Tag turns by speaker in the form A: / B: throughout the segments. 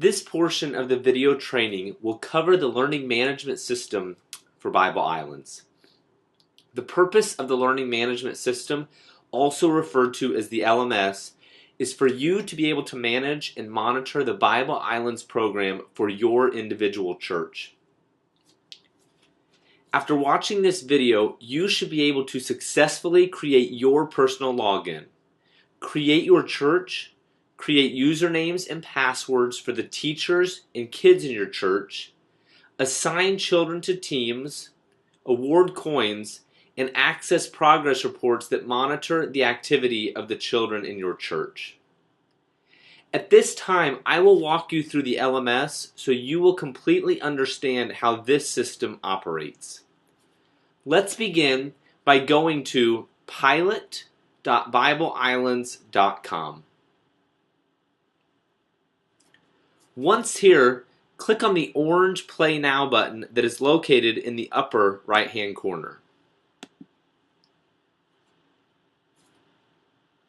A: This portion of the video training will cover the learning management system for Bible Islands. The purpose of the learning management system, also referred to as the LMS, is for you to be able to manage and monitor the Bible Islands program for your individual church. After watching this video, you should be able to successfully create your personal login, create your church, create usernames and passwords for the teachers and kids in your church, assign children to teams, award coins, and access progress reports that monitor the activity of the children in your church. At this time, I will walk you through the LMS so you will completely understand how this system operates. Let's begin by going to pilot.bibleislands.com. Once here, click on the orange Play Now button that is located in the upper right-hand corner.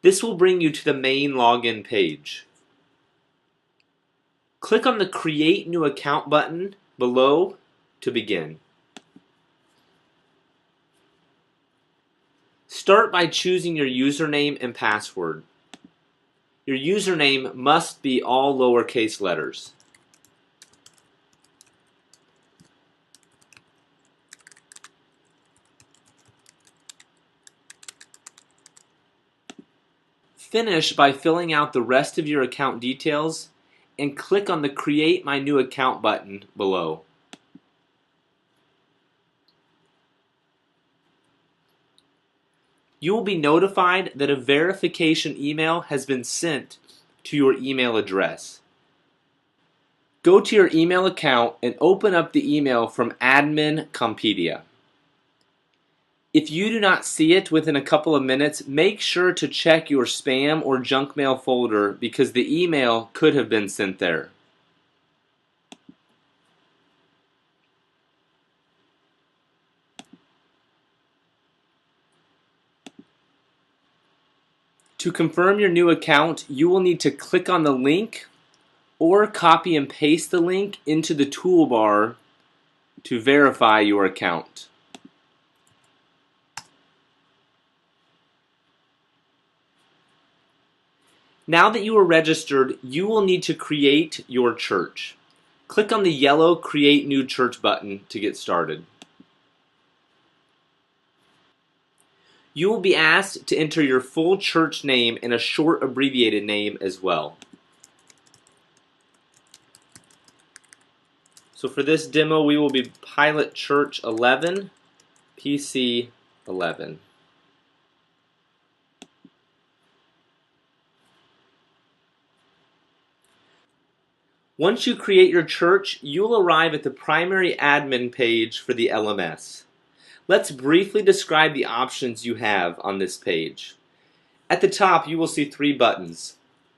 A: This will bring you to the main login page. Click on the Create New Account button below to begin. Start by choosing your username and password. Your username must be all lowercase letters. Finish by filling out the rest of your account details and click on the Create My New Account button below. You will be notified that a verification email has been sent to your email address. Go to your email account and open up the email from Admin Compedia. If you do not see it within a couple of minutes, make sure to check your spam or junk mail folder because the email could have been sent there. To confirm your new account, you will need to click on the link or copy and paste the link into the toolbar to verify your account. Now that you are registered, you will need to create your church. Click on the yellow Create New Church button to get started. You will be asked to enter your full church name and a short abbreviated name as well. So for this demo, we will be Pilot Church 11, PC 11. Once you create your church, you will arrive at the primary admin page for the LMS. Let's briefly describe the options you have on this page. At the top, you will see three buttons: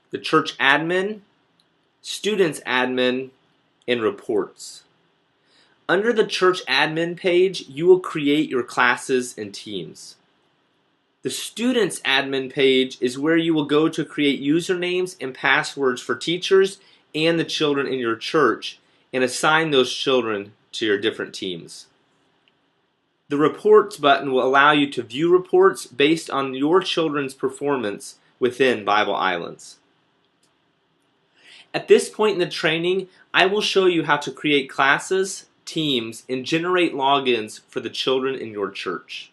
A: the Church Admin, Students Admin, and Reports. Under the Church Admin page, you will create your classes and teams. The Students Admin page is where you will go to create usernames and passwords for teachers and the children in your church and assign those children to your different teams. The Reports button will allow you to view reports based on your children's performance within Bible Islands. At this point in the training, I will show you how to create classes, teams, and generate logins for the children in your church.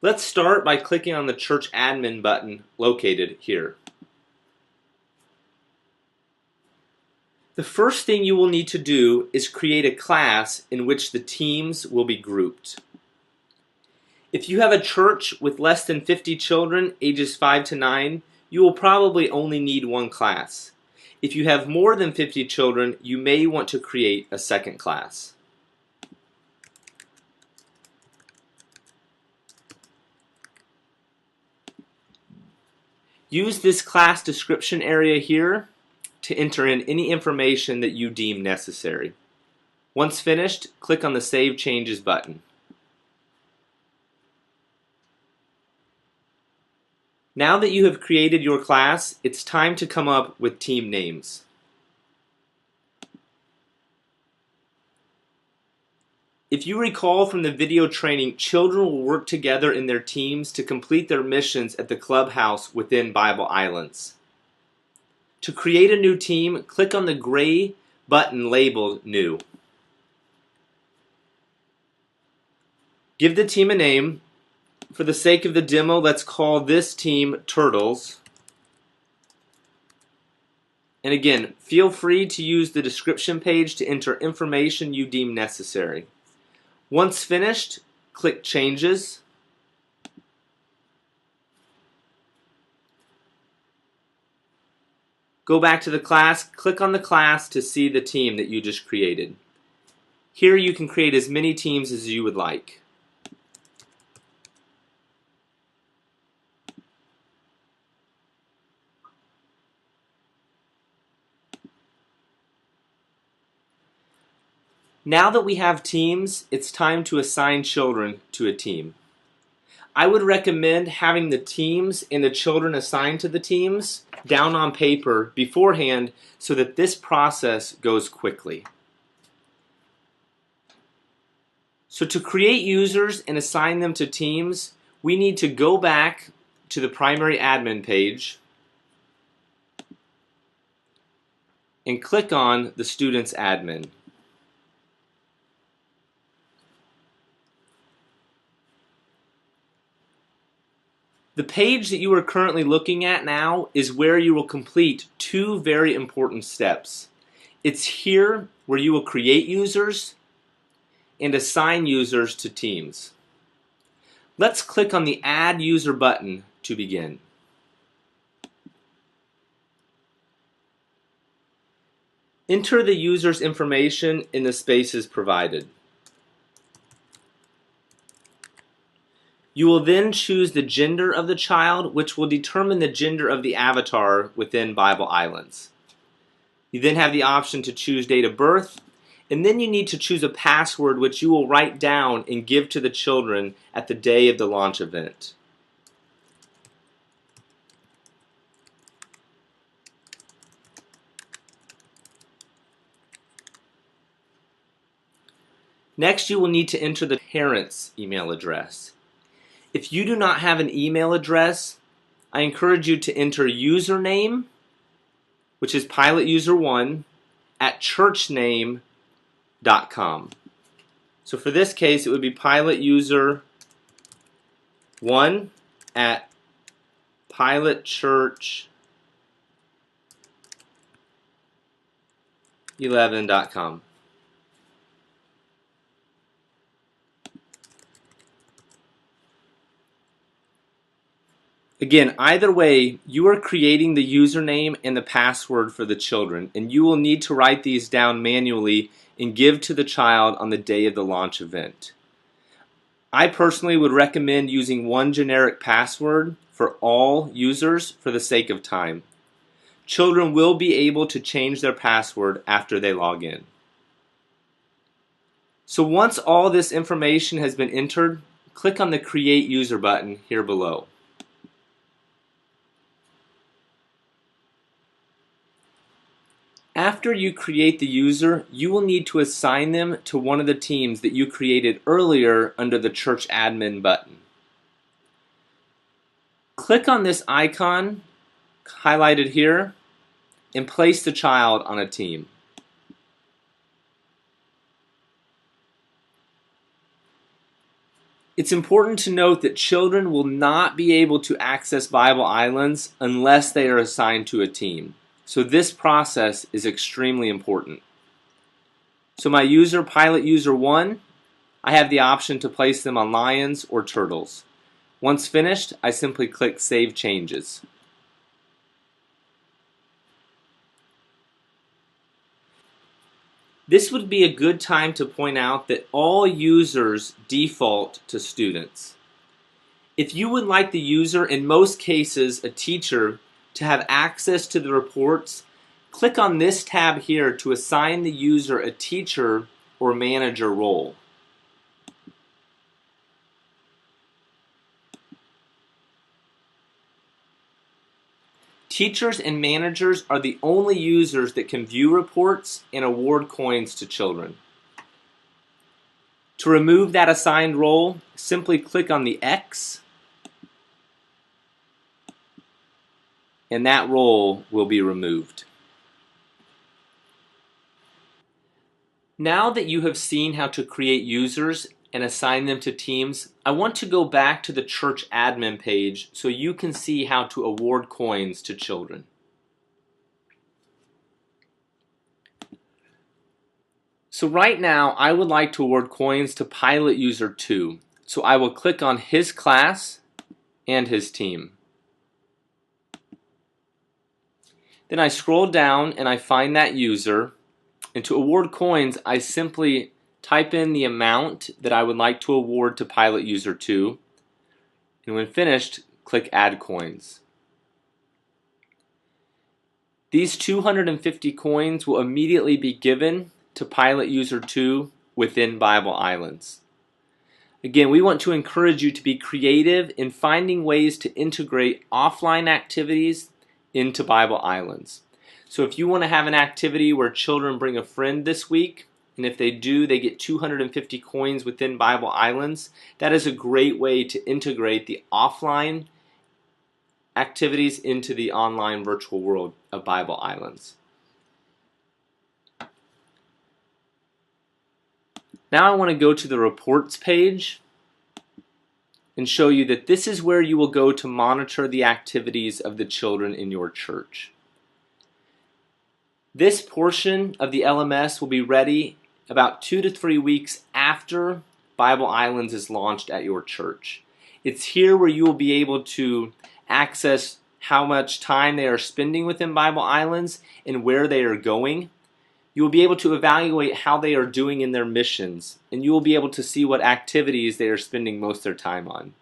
A: Let's start by clicking on the Church Admin button located here. The first thing you will need to do is create a class in which the teams will be grouped. If you have a church with less than 50 children, ages 5 to 9, you will probably only need one class. If you have more than 50 children, you may want to create a second class. Use this class description area here to enter in any information that you deem necessary. Once finished, click on the Save Changes button. Now that you have created your class, it's time to come up with team names. If you recall from the video training, children will work together in their teams to complete their missions at the clubhouse within Bible Islands. To create a new team, click on the gray button labeled New. Give the team a name. For the sake of the demo, let's call this team Turtles. And again, feel free to use the description page to enter information you deem necessary. Once finished, click Changes. Go back to the class, click on the class to see the team that you just created. Here you can create as many teams as you would like. Now that we have teams, it's time to assign children to a team. I would recommend having the teams and the children assigned to the teams down on paper beforehand so that this process goes quickly. So to create users and assign them to teams, we need to go back to the primary admin page and click on the student's admin. The page that you are currently looking at now is where you will complete two very important steps. It's here where you will create users and assign users to teams. Let's click on the Add User button to begin. Enter the user's information in the spaces provided. You will then choose the gender of the child, which will determine the gender of the avatar within Bible Islands. You then have the option to choose date of birth, and then you need to choose a password which you will write down and give to the children at the day of the launch event. Next, you will need to enter the parent's email address. If you do not have an email address, I encourage you to enter username, which is pilotuser1, at churchname.com. So for this case, it would be pilotuser1 at pilotchurch11.com. Again, either way, you are creating the username and the password for the children, and you will need to write these down manually and give to the child on the day of the launch event. I personally would recommend using one generic password for all users for the sake of time. Children will be able to change their password after they log in. So once all this information has been entered, click on the Create User button here below. After you create the user, you will need to assign them to one of the teams that you created earlier under the Church Admin button. Click on this icon highlighted here and place the child on a team. It's important to note that children will not be able to access Bible Islands unless they are assigned to a team. So this process is extremely important. So my user, Pilot User 1, I have the option to place them on lions or turtles. Once finished, I simply click Save Changes. This would be a good time to point out that all users default to students. If you would like the user, in most cases a teacher, to have access to the reports, click on this tab here to assign the user a teacher or manager role. Teachers and managers are the only users that can view reports and award coins to children. To remove that assigned role, simply click on the X, and that role will be removed. Now that you have seen how to create users and assign them to teams, I want to go back to the church admin page so you can see how to award coins to children. So right now, I would like to award coins to Pilot User 2. So I will click on his class and his team. Then I scroll down and I find that user. And to award coins, I simply type in the amount that I would like to award to Pilot User 2. And when finished, click Add Coins. These 250 coins will immediately be given to Pilot User 2 within Bible Islands. Again, we want to encourage you to be creative in finding ways to integrate offline activities into Bible Islands. So if you want to have an activity where children bring a friend this week, and if they do, they get 250 coins within Bible Islands, that is a great way to integrate the offline activities into the online virtual world of Bible Islands. Now I want to go to the reports page and show you that this is where you will go to monitor the activities of the children in your church. This portion of the LMS will be ready about 2 to 3 weeks after Bible Islands is launched at your church. It's here where you will be able to access how much time they are spending within Bible Islands and where they are going. You will be able to evaluate how they are doing in their missions, and you will be able to see what activities they are spending most of their time on.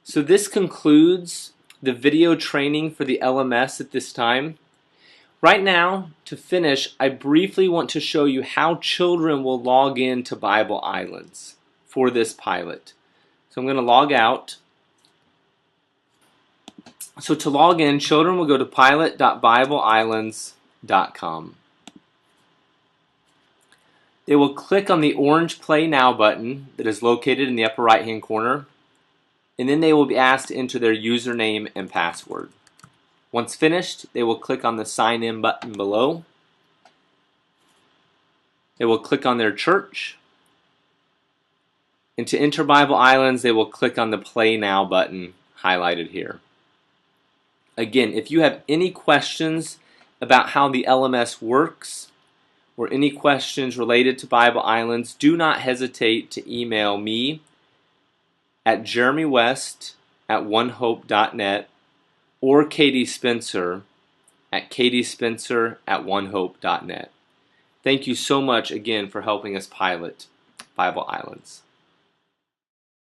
A: So this concludes the video training for the LMS at this time. Right now, to finish, I briefly want to show you how children will log in to Bible Islands for this pilot. So I'm going to log out. So to log in, children will go to pilot.bibleislands.com. They will click on the orange Play Now button that is located in the upper right hand corner, and then they will be asked to enter their username and password. Once finished, they will click on the Sign In button below. They will click on their church, and to enter Bible Islands, they will click on the Play Now button highlighted here. Again, if you have any questions about how the LMS works or any questions related to Bible Islands, do not hesitate to email me at jeremywest@onehope.net or Katie Spencer at katiespencer@onehope.net. Thank you so much again for helping us pilot Bible Islands.